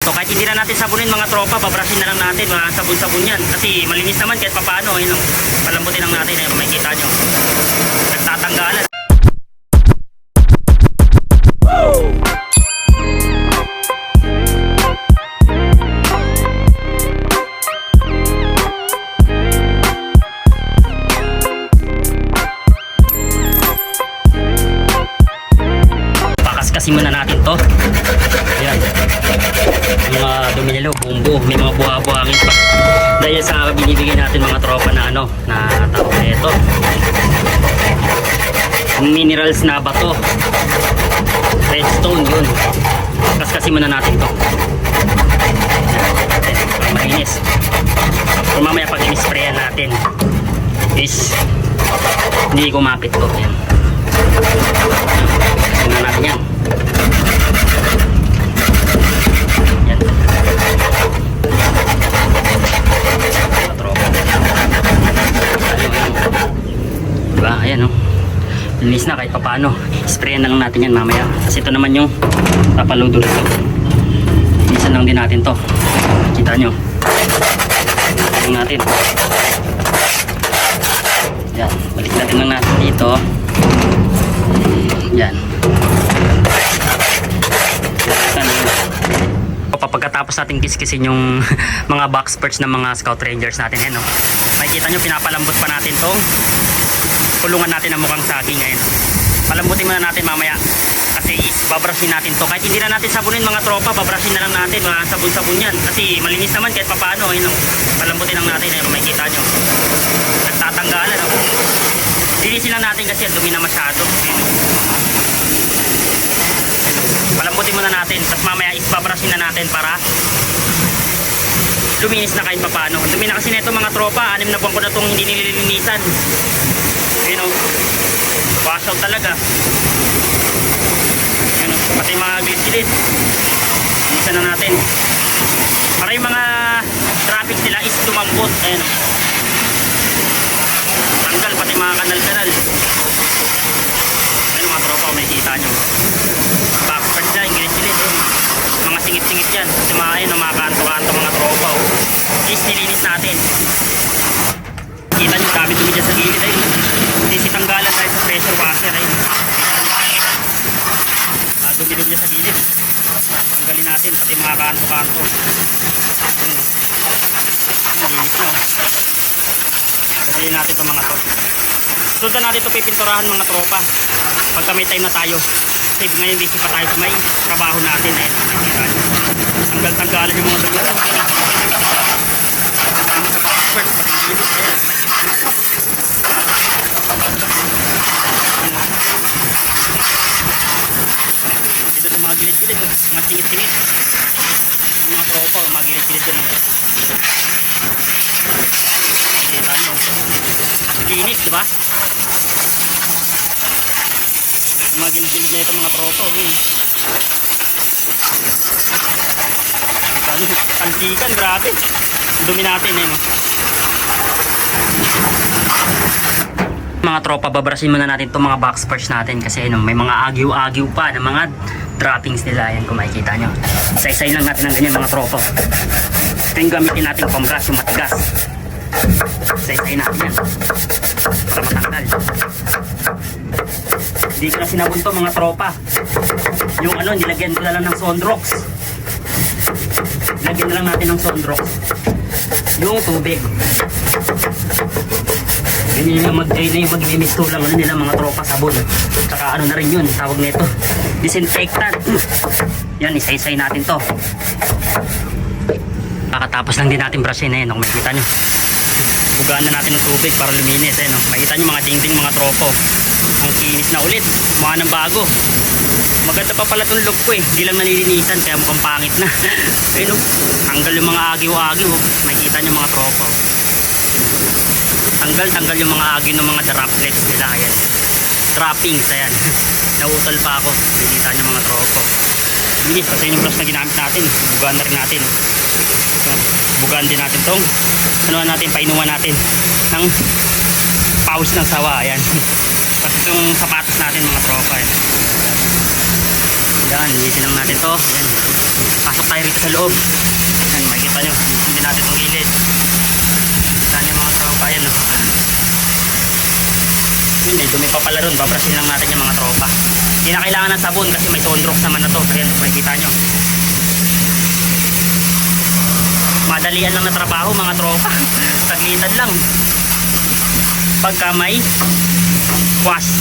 to. Kahit hindi na natin sabunin mga tropa, babrushin na lang natin, mga sabon-sabon yan. Kasi malinis naman kahit papaano. Ayun, palambutin lang natin, ayun, makikita nyo. Nagtatanggalan. Kasi muna natin to. Ayan. Mga dumililo, bumbo. May mga buha-buhangin pa. Dahil sa binibigay natin mga tropa na ano, na tawag na ito. Minerals na bato. Redstone yun. Kasi muna natin to. Ayan. Malinis. Kung mamaya pag in-sprayan natin is hindi kumapit to. Ayan. Tingnan natin yan. Yan. Diba? Ayan o. Linis na kahit paano. Sprayan na lang natin yan mamaya. Kasi ito naman yung papaludo rito. Linisan lang din natin to. Kita nyo. Linisan natin. Yan. Balik natin lang natin dito. Yan. Pagkatapos natin kiskisin yung mga box perch ng mga scout rangers natin, no? Makikita nyo, pinapalambot pa natin tong kulungan natin ng mukhang saging ngayon. Palambutin muna natin mamaya kasi babrushin natin to. Kahit hindi na natin sabunin mga tropa, babrushin na lang natin, mga sabon-sabon yan. Kasi malinis naman kahit papaano. Ayun, palambutin lang natin, ayun, makikita nyo. Nagtatanggalan, no? Linisin lang natin kasi dumi na masyado. Palambutin muna natin, tapos mamaya isbabrushin na natin para luminis na kahit papaano. Dumi na kasi na ito mga tropa, 6 na buwan ko na itong hindi nililinisan. You know, wash out talaga. You know, pati mga gilid-gilid linisan na natin para yung mga traffic nila is lumambot. Ayan, tanggal pati mga kanal-kanal. Ayan mga tropa, may kita nyo backwards dyan, gilid-gilid mga singit-singit yan kasi mga kanto-kanto mga tropa is nilinis natin. Kita nyo dami dumi dyan sa gilid ayun. Hindi tanggalan tayo sa pressure washer ayun. Dumi-dumi dyan sa gilid, tanggalin natin pati mga kanto-kanto. Nilinis nyo. Sabihin natin itong mga to. Sundan natin ito pipinturahan mga tropa pagka may time na tayo. Kasi ngayon busy pa tayo sa may trabaho natin. Tanggal-tanggalan yung mga dumi. Sa backwards, dito sa mga gilid-gilid, mga singit-singit. Mga tropa, mga gilid-gilid dyan. Kita nyo. Linis, diba? Mga gilid-gilid na ito mga tropa. Antikan, grabe. Dumi natin no? Mga tropa, babrushin muna natin itong mga box perch natin kasi may mga agyo-agyo pa ng mga droppings nila. Yan kung makikita nyo. Isa-isay lang natin ng ganyan mga tropa. Ito yung gamitin natin pang-brush, yung matigas. Isa-isay natin yan para matanggal. Hindi ko na sinabon to mga tropa. Yung nilagyan ko na lang ng Sonrox. Lagyan na lang natin ng Sonrox yung tubig. Yun yung mag-remisto lang nila mga tropa, sabon. Tsaka na rin yun, tawag nito disinfectant. Yan, isa-isay natin to. Kakatapos lang din natin brushin kung makikita nyo. Bugaan na natin ng tubig para luminis. Makikita nyo mga dingding mga tropo. Ang kinis na ulit, mukha ng bago. Maganda pa pala itong look ko hindi lang nalilinisan kaya mukhang pangit na. Ayun, tanggal yung mga agiw-agiw. Makikita nyo mga tropo. Tanggal yung mga agiw ng mga droplets nila. Ayan, droppings, ayan. Nautol pa ako, makikita nyo mga tropo. Linis, kasi yung brush na ginamit natin, bugaan na rin natin. Bugaan din natin tong natin, painuman natin ng pawis ng sawa. Ayan. Kasi itong sapatos natin mga tropa. Yan, linisin lang natin to. Yan. Pasok tayo rito sa loob. Yan, makikita nyo. Hindi natin itong gilid. Saan yung mga tropa yan, no? Yun, may dumi pa pala ron. Babrasin lang natin yung mga tropa. Hindi na kailangan ng sabon kasi may Sonrox naman na to. Ayan, makikita nyo. Madalian lang na trabaho mga tropa. Taglitan lang. Pagka may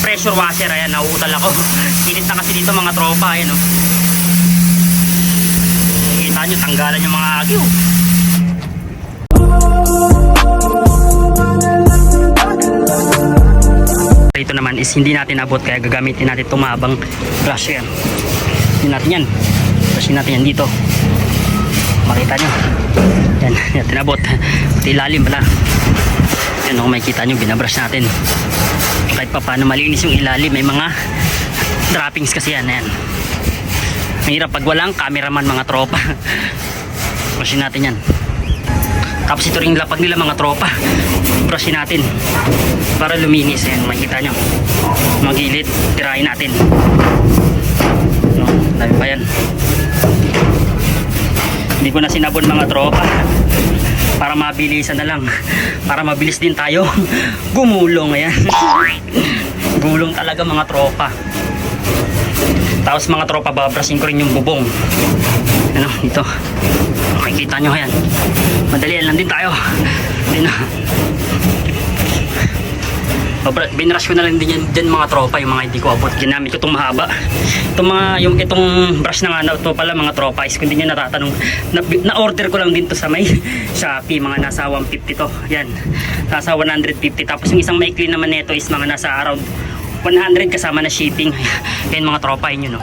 pressure washer, ayan, nauutal ako. Init na kasi dito mga tropa, ayan, no? Kita nyo, tanggalan yung mga agyo. Ito naman is hindi natin abot, kaya gagamitin natin tumabang brush. Yan, hindi natin yan, brushin natin yan dito. Makita nyo, yan, natin abot, pati ilalim pala. Yan, kung makikita nyo, binabrush natin kahit pa paano malinis yung ilalim. May mga droppings kasi yan. Ayan, mahirap pag walang cameraman mga tropa. Brushin natin yan. Tapos ito rin lapag nila mga tropa, brushin natin para luminis. Ayan, makikita nyo, magilid, tirahin natin, no, dami pa yan. Hindi ko na sinabon mga tropa para mabilisan na lang, para mabilis din tayo gumulong. Ayan, gulong talaga mga tropa. Tapos mga tropa, babrasin ko rin yung bubong. Ano, ito makikita nyo. Ayan, madalian lang din tayo. Binrush ko na lang din dyan mga tropa, yung mga hindi ko abot. Ginamit ko itong mahaba. Itong brush na nga na ito pala mga tropa is kung hindi nyo natatanong, na-order ko lang din to sa may Shopee. Mga nasa 150 to. Yan, nasa 150. Tapos yung isang maikli naman nito is mga nasa around 100 kasama na shipping. Yan mga tropa, yun, no?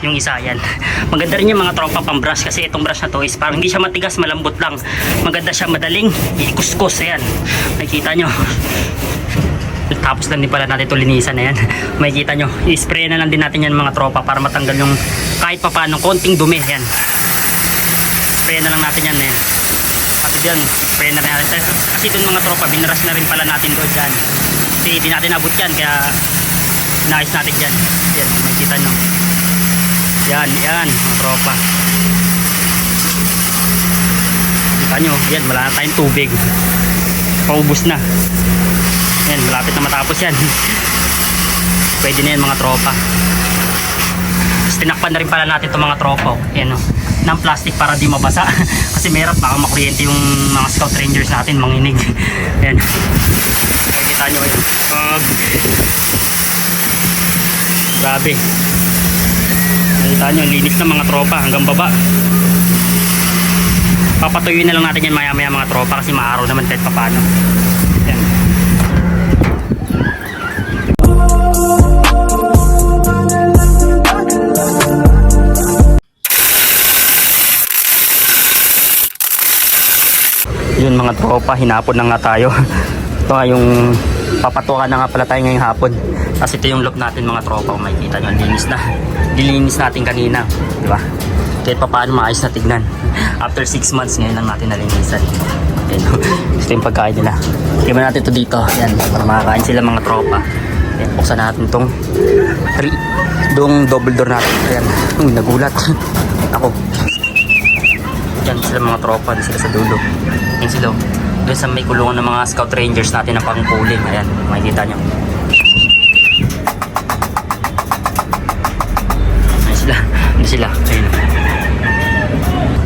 Yung isa, yan. Maganda rin yung mga tropa pang brush, kasi itong brush na to is parang hindi siya matigas, malambot lang. Maganda siya, madaling ikuskus. Ayan, makikita nyo. Tapos lang din pala natin ito linisan. Ayan, makikita nyo, i-spray na lang din natin yan mga tropa para matanggal yung kahit pa paano konting dumi. Ayan, spray na lang natin yan. Ayan, pati dyan, spray na rin natin. Kasi dun mga tropa, binrush na rin pala natin doon dyan. Kasi hindi natin abot yan, kaya naayos natin dyan. Yan, makikita nyo. Yan, yan mga tropa. Kita nyo, yan, wala na tayong tubig. Paubos na. Yan, malapit na matapos yan. Pwede na yan mga tropa. Tapos tinakpan na rin pala natin itong mga tropa. Yan, no, ng plastic para di mabasa. Kasi merap, baka makuryente yung mga scout rangers natin, manginig. Yan, kita nyo yun. Grabe. Nakita nyo, linis ng mga tropa hanggang baba. Papatuyuin na lang natin yan maya maya mga tropa, kasi maaraw naman kahit papano. Yan. Yun mga tropa, hinapon na nga tayo. Ito nga yung papatukan na nga pala tayo ngayong hapon. Kasi ito yung look natin mga tropa, kung makikita nyo, linis na. Dilinis natin kanina, di ba? Kahit pa paano maayos na tignan. After 6 months ngayon lang natin nalinisan. Ayan, ito yung pagkain nila. Iba natin ito dito, yan, para makakain sila mga tropa. Ayan, buksan natin itong double door natin. Ayan, nagulat ako. Yan sila mga tropa, din sila sa dulo. Yan sila, doon sa may kulungan ng mga scout rangers natin na pangpuling. Ayan, makikita nyo. Hindi sila, ayun.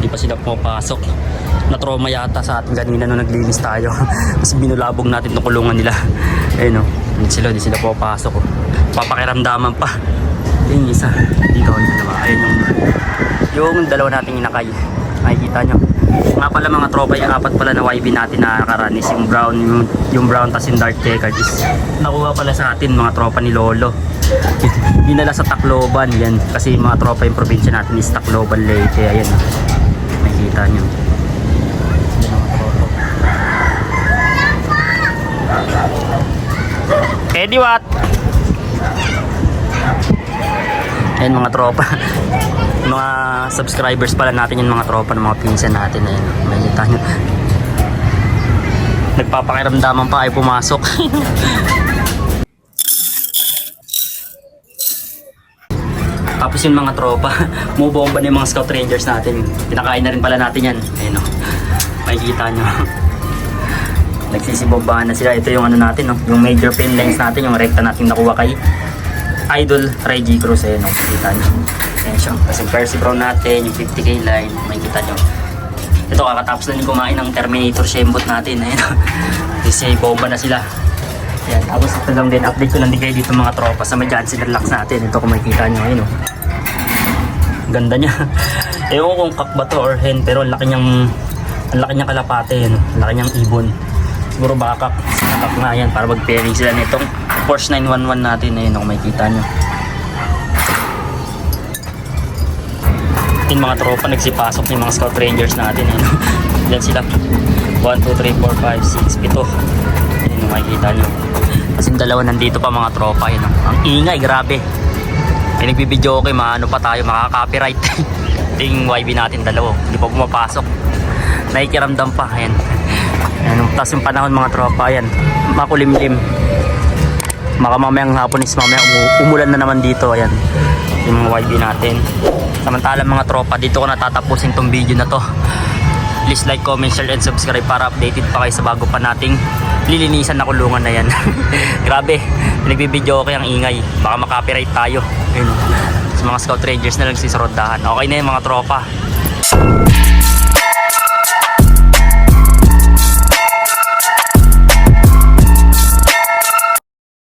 Hindi pa sila pumapasok. Na-trauma yata sa atin kanina nung naglinis tayo. Kasi binulabog natin ng kulungan nila. Ayun, no, hindi sila pumapasok. Papakiramdaman pa. Ayun, isa dito, ayun yung dalawa nating inakay. Makikita nyo. Nga pala mga tropa, yung apat pala na YB natin na nakaranis, yung brown tas yung dark checkered is nakuha pala sa atin mga tropa ni Lolo. Dinala sa Tacloban yan, kasi mga tropa yung probinsya natin is Tacloban, Leyte. Ayan, makikita nyo. Eddie what? Ayan mga tropa. Mga subscribers pala natin yung mga tropa ng mga pinsan natin. Ayan, makikita nyo. Nagpapakiramdaman pa ay pumasok. Tapos yung mga tropa, mubomba na yung mga scout rangers natin. Pinakain na rin pala natin yan. Ayun o. Makikita nyo. Nagsisibombahan na sila. Ito yung ano natin, no? Yung major pin lines natin, yung recta natin nakuha kay Idol Reggie Cruz. Ayun o, makikita nyo. Ayan siya. Tapos yung Percy Brown natin, yung 50k line, makikita nyo. Ito, kakatapos na din kumain ng Terminator Shembot natin. Ayun o. Kasi bomba na sila. Yan, tapos ito lang din, update ko lang din kayo dito mga tropa sa may Johnson Relax natin. Ito kung makikita nyo, ayun o. Ganda niya. Ewan ko kung kak ba to or hen, pero ang laki niyang kalapate, yun. Ang laki niyang ibon. Siguro baka kak, sinakak nga yan para mag-pairing sila nitong Porsche 911 natin. Ayun kung makikita nyo. Yung mga tropa nagsipasok yung mga scout rangers natin. Ayun. Yan sila. 1, 2, 3, 4, 5, 6, 7. Ayun makikita nyo. Kasi dalawa nandito pa mga tropa. Yun, ang ingay, grabe. May nagbibideo okay, maano pa tayo, makaka-copyright. Ito yung YB natin dalawa. Hindi pa pumapasok. Nakikiramdam pa. Ayan. Ayan. Tapos yung panahon mga tropa. Ayan. Makulimlim. Mamayang hapon is mamaya umulan na naman dito. Ayan. Yung mga YB natin. Samantala mga tropa, dito ko natatapusin tong video na to. Please like, comment, share, and subscribe para updated pa kayo sa bago pa nating lilinisan na kulungan na yan. Grabe, nagbibideo okay ang ingay. Baka makopyright tayo. Ayun. Sa mga scout rangers na nagsisorodahan. Okay na yung mga tropa.